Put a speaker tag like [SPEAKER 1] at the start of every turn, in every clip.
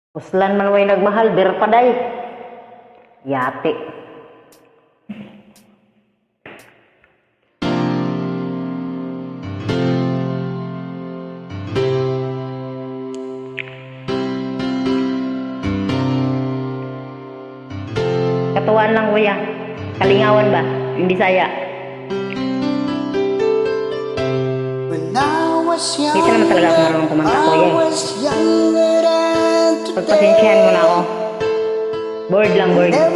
[SPEAKER 1] Uslan man way nagmahal, bir paday. Yati. Katuan lang kuya. Kalingawan ba? Yung Bisaya. Hindi naman talaga ako marunong kumanta kuya eh. Pagpasensyahan mo na ako. Bored lang, bored. Pag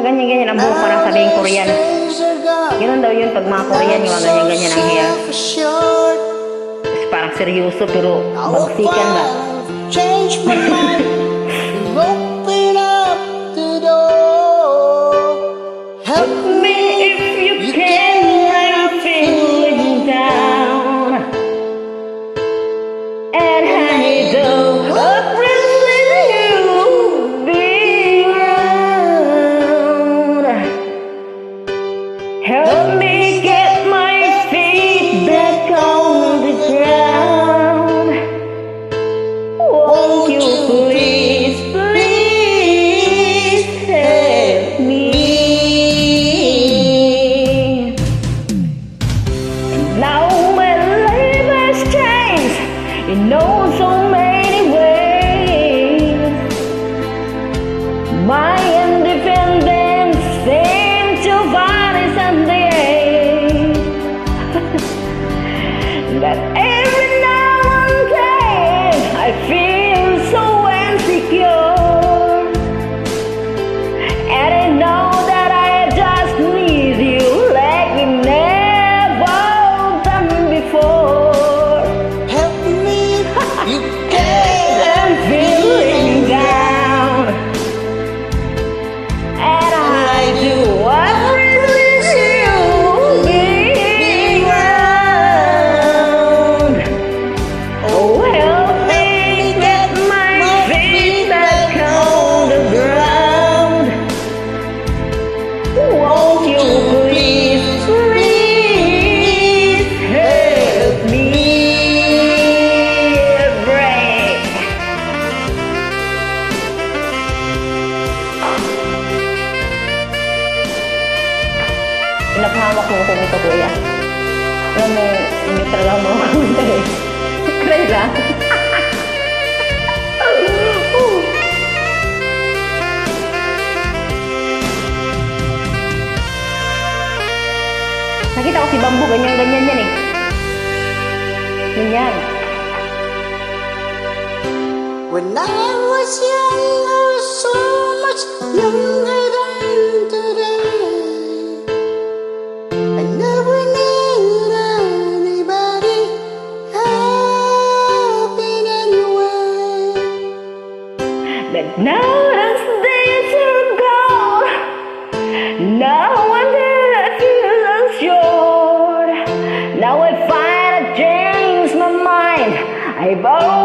[SPEAKER 1] ganyan-ganyan ang buhok parang sabing Korean. Ganun daw yun pag mga Korean, yung ganyan-ganyan ang hair. Tapos parang seryoso pero bagsikan ba?
[SPEAKER 2] Change my mind and open up the door. Help
[SPEAKER 1] Me if you can, I'm feeling down. And I don't hope really you'll be around. Help me get my feet back on the ground. Won't you please, please help me? Now my life has changed in so many ways. My independence seems to vanish someday. That every now and then I feel so insecure, and I know that I just need you like we never done before.
[SPEAKER 2] help me, you can.
[SPEAKER 1] I'm feeling down, and I do appreciate you being around. Oh, help me get my feet back on the ground. Won't you please, please help me break? Pinaghawak mo ko nito, kuya. Alam mo, hindi talaga mo kumanta eh. Try lang. Nakita ko si Bambu, ganyan-ganyan yan eh. Ganyan.
[SPEAKER 2] When I was young, I was so much younger than today. I never needed anybody help in any way.
[SPEAKER 1] But now those days are gone. Now one day I feel unsure. Now I find I change my mind. I've always